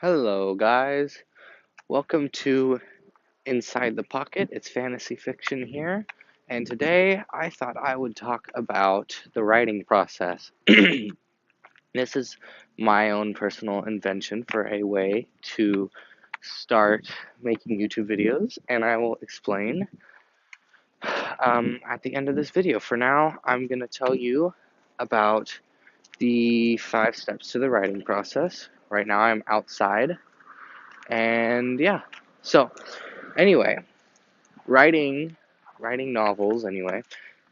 Hello, guys. Welcome to Inside the Pocket. It's fantasy fiction here. And today I thought I would talk about the writing process. This is my own personal invention for a way to start making YouTube videos, and I will explain at the end of this video. For now, I'm going to tell you about the 5 steps to the writing process. Right now, I'm outside, and yeah. So, anyway, writing novels anyway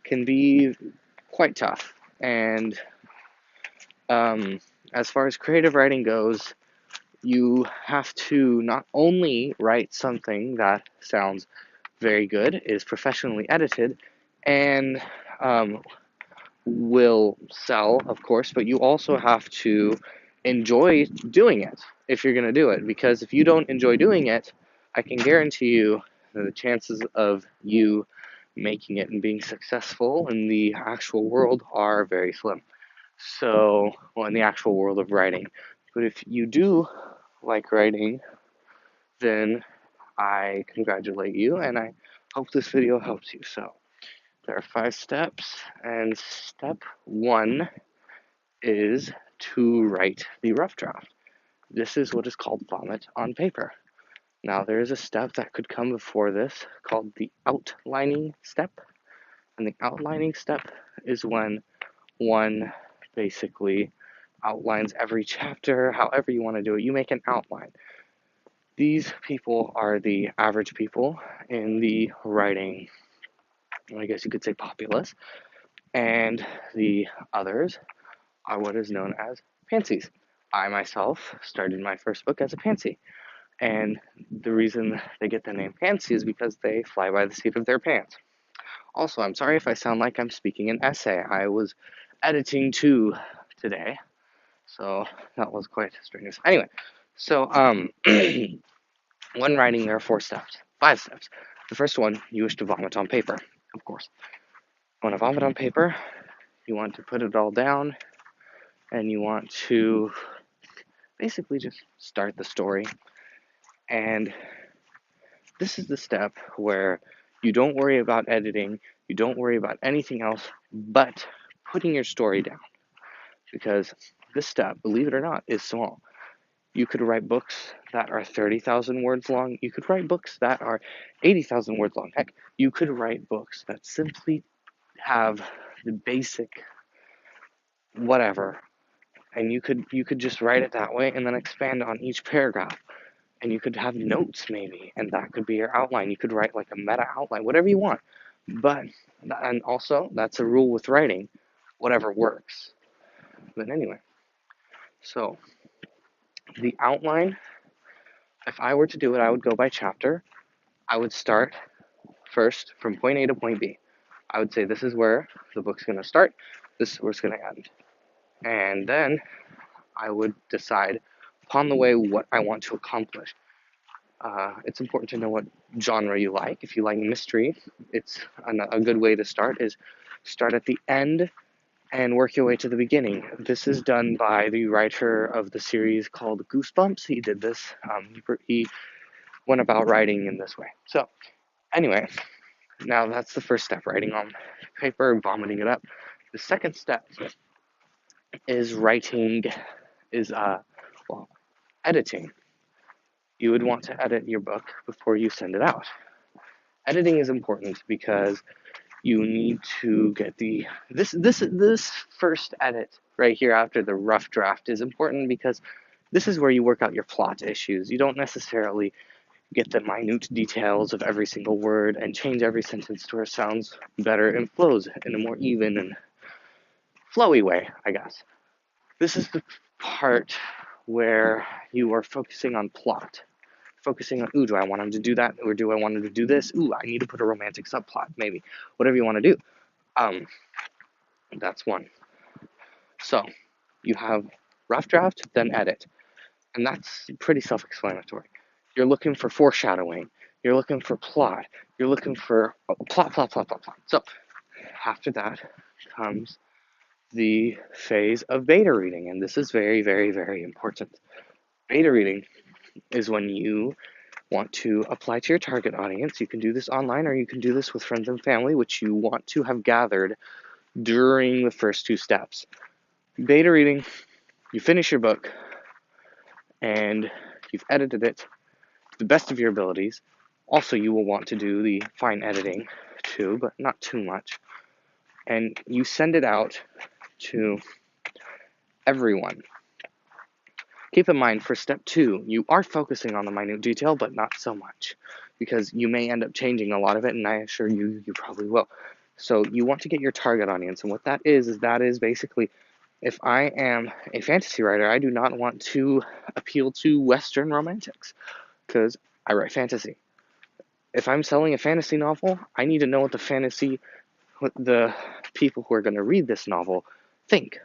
can be quite tough. And as far as creative writing goes, you have to not only write something that sounds very good, is professionally edited, and will sell, of course, but you also have to enjoy doing it if you're going to do it. Because if you don't enjoy doing it, I can guarantee you that the chances of you making it and being successful in the actual world are very slim. So, well, in the actual world of writing. But if you do like writing, then I congratulate you and I hope this video helps you. So, there are 5 steps, and step 1 is to write the rough draft. This is what is called vomit on paper. Now, there is a step that could come before this called the outlining step. And the outlining step is when one basically outlines every chapter, however you want to do it. You make an outline. These people are the average people in the writing, I guess you could say, populace. And the others are what is known as pansies. I myself started my first book as a pansy. And the reason they get the name pansy is because they fly by the seat of their pants. Also, I'm sorry if I sound like I'm speaking an essay. I was editing two today, so that was quite strenuous. Anyway, so when writing, there are 4 steps, 5 steps. The first one, you wish to vomit on paper, of course. You want to vomit on paper, you want to put it all down, and you want to basically just start the story. And this is the step where you don't worry about editing, you don't worry about anything else but putting your story down. Because this step, believe it or not, is small. You could write books that are 30,000 words long. You could write books that are 80,000 words long. Heck, you could write books that simply have the basic whatever, and you could just write it that way and then expand on each paragraph. And you could have notes maybe, and that could be your outline. You could write like a meta outline, whatever you want. But and also that's a rule with writing, whatever works. But anyway, so the outline, if I were to do it, I would go by chapter. I would start first from point A to point B. I would say this is where the book's going to start, this is where it's going to end. And then I would decide upon the way what I want to accomplish. It's important to know what genre you like. If you like mystery, it's a good way to start is start at the end and work your way to the beginning. This is done by the writer of the series called Goosebumps. He did this. He went about writing in this way. So anyway, now that's the first step, writing on paper, vomiting it up. The second step is well, editing. You would want to edit your book before you send it out. Editing is important because you need to get this first edit right here after the rough draft is important because this is where you work out your plot issues. You don't necessarily get the minute details of every single word and change every sentence to where it sounds better and flows in a more even and flowy way, I guess. This is the part where you are focusing on plot. Focusing on, ooh, do I want him to do that? Or do I want him to do this? Ooh, I need to put a romantic subplot, maybe. Whatever you want to do. That's one. So, you have rough draft, then edit. And that's pretty self-explanatory. You're looking for foreshadowing. You're looking for plot. You're looking for plot. So, after that comes the phase of beta reading, and this is very, very, very important. Beta reading is when you want to apply to your target audience. You can do this online or you can do this with friends and family, which you want to have gathered during the first two steps. Beta reading, you finish your book and you've edited it to the best of your abilities. Also, you will want to do the fine editing too, but not too much. And you send it out to everyone. Keep in mind, for step 2, you are focusing on the minute detail, but not so much, because you may end up changing a lot of it, and I assure you, you probably will. So you want to get your target audience, and what that is basically, if I am a fantasy writer, I do not want to appeal to Western romantics, because I write fantasy. If I'm selling a fantasy novel, I need to know what the people who are going to read this novel think,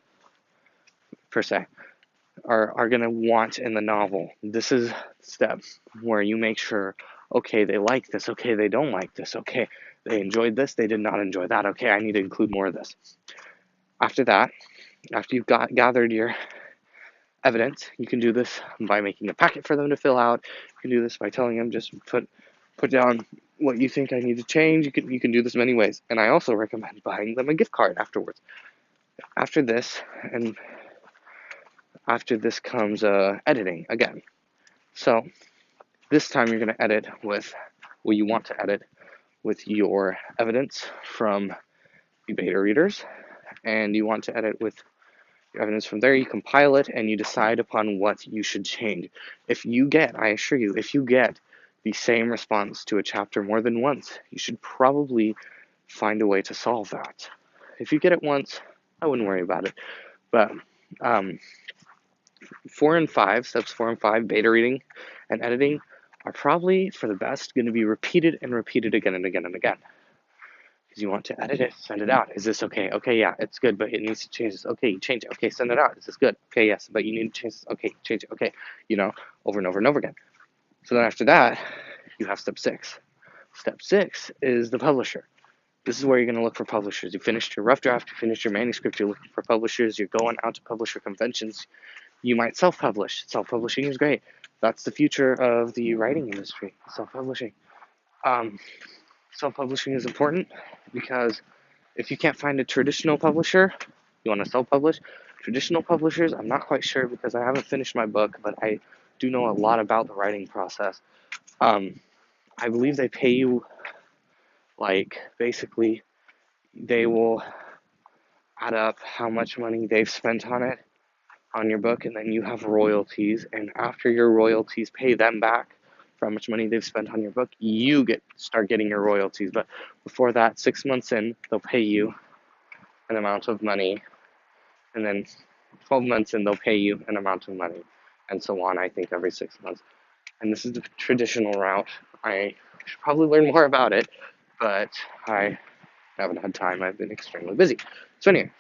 per se, are going to want in the novel. This is step where you make sure, okay, they like this, okay, they don't like this, okay, they enjoyed this, they did not enjoy that, okay, I need to include more of this. After that, after you've gathered your evidence, you can do this by making a packet for them to fill out. You can do this by telling them just put down what you think I need to change. You can do this many ways, and I also recommend buying them a gift card afterwards. After this comes editing again. So this time you're going to edit with what you want to edit with your evidence from the beta readers, and you want to edit with your evidence from there. You compile it and you decide upon what you should change. I assure you, if you get the same response to a chapter more than once, you should probably find a way to solve that. If you get it once, I wouldn't worry about it. But 4 and 5, steps 4 and 5, beta reading and editing, are probably, for the best, going to be repeated and repeated again and again and again. Because you want to edit it, send it out. Is this okay? Okay, yeah, it's good, but it needs to change this. Okay, you change it. Okay, send it out. Is this good? Okay, yes, but you need to change this. Okay, change it. Okay, over and over and over again. So then after that, you have step 6. Step 6 is the publisher. This is where you're going to look for publishers. You finished your rough draft, you finished your manuscript, you're looking for publishers, you're going out to publisher conventions. You might self-publish. Self-publishing is great. That's the future of the writing industry, self-publishing. Self-publishing is important because if you can't find a traditional publisher, you want to self-publish. Traditional publishers, I'm not quite sure because I haven't finished my book, but I do know a lot about the writing process. I believe they pay you, basically, they will add up how much money they've spent on your book, and then you have royalties, and after your royalties pay them back for how much money they've spent on your book, you start getting your royalties. But before that, 6 months in, they'll pay you an amount of money, and then 12 months in, they'll pay you an amount of money, and so on, I think, every 6 months. And this is the traditional route. I should probably learn more about it, but I haven't had time. I've been extremely busy. So anyway,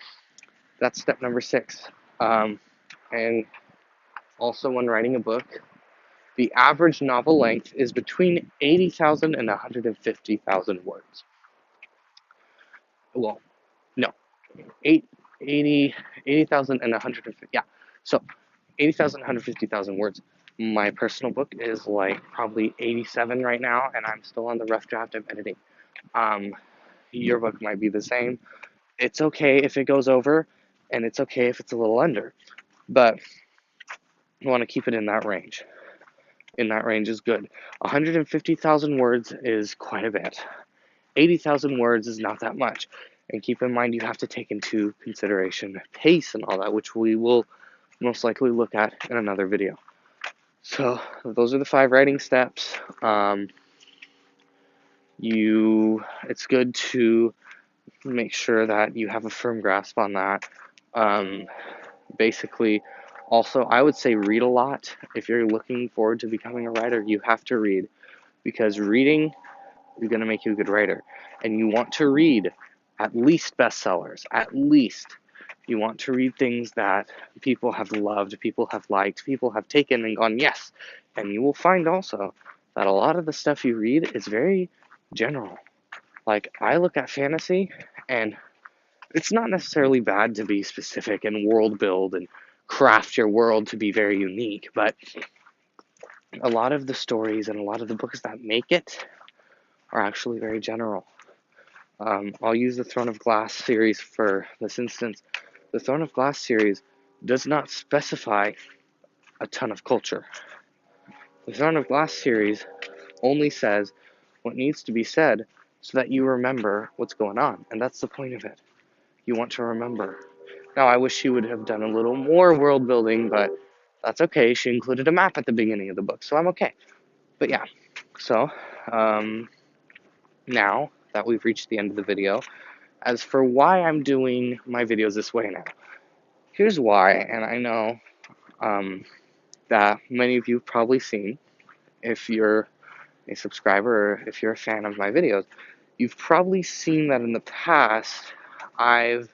that's step number 6. And also, when writing a book, the average novel length is between 80,000 and 150,000 words. Well, no, 80,000 and 150. Yeah, so 80,000, 150,000 words. My personal book is probably 87 right now, and I'm still on the rough draft of editing. Your book might be the same. It's okay if it goes over, and it's okay if it's a little under, but you want to keep it in that range. In that range is good. 150,000 words is quite a bit. 80,000 words is not that much. And keep in mind, you have to take into consideration pace and all that, which we will most likely look at in another video. So those are the 5 writing steps. It's good to make sure that you have a firm grasp on that. Basically, also, I would say read a lot. If you're looking forward to becoming a writer, you have to read, because reading is going to make you a good writer. And you want to read at least bestsellers, at least. You want to read things that people have loved, people have liked, people have taken and gone, yes. And you will find also that a lot of the stuff you read is very general. I look at fantasy, and it's not necessarily bad to be specific and world build and craft your world to be very unique, but a lot of the stories and a lot of the books that make it are actually very general. I'll use the Throne of Glass series for this instance. The Throne of Glass series does not specify a ton of culture. The Throne of Glass series only says what needs to be said so that you remember what's going on, and that's the point of it. You want to remember. Now, I wish she would have done a little more world building, but that's okay. She included a map at the beginning of the book, so I'm okay. But yeah, so now that we've reached the end of the video, as for why I'm doing my videos this way now, here's why, and I know that many of you have probably seen, if you're a subscriber or if you're a fan of my videos, you've probably seen that in the past I've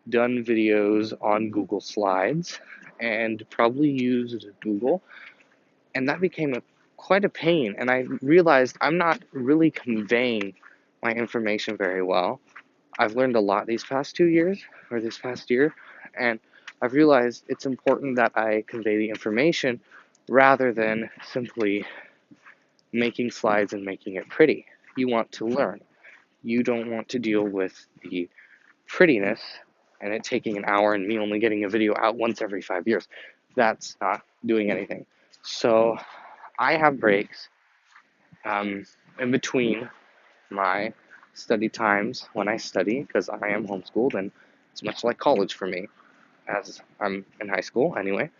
done videos on Google Slides and probably used Google, and that became quite a pain, and I realized I'm not really conveying my information very well. I've learned a lot these past 2 years, or this past year, and I've realized it's important that I convey the information rather than simply making slides and making it pretty. You want to learn. You don't want to deal with the prettiness and it taking an hour and me only getting a video out once every 5 years. That's not doing anything. So I have breaks in between my study times when I study, because I am homeschooled and it's much like college for me, as I'm in high school anyway.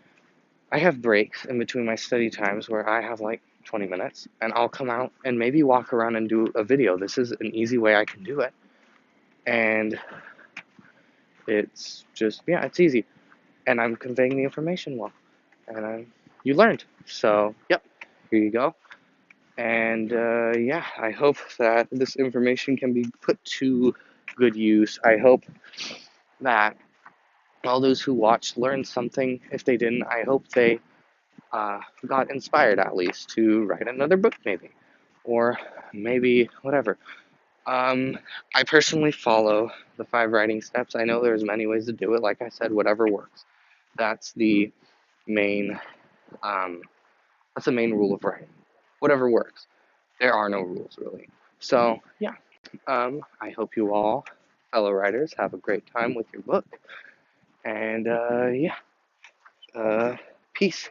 I have breaks in between my study times where I have like 20 minutes and I'll come out and maybe walk around and do a video. This is an easy way I can do it. And it's just, yeah, it's easy. And I'm conveying the information well. And you learned. So, yep, here you go. And yeah, I hope that this information can be put to good use. I hope that all those who watched learned something. If they didn't, I hope they got inspired at least to write another book, maybe, or maybe whatever. I personally follow the 5 writing steps. I know there's many ways to do it. Like I said, whatever works. That's the main. Um, that's the main rule of writing. Whatever works. There are no rules really. So yeah. I hope you all, fellow writers, have a great time with your book. And yeah. Peace.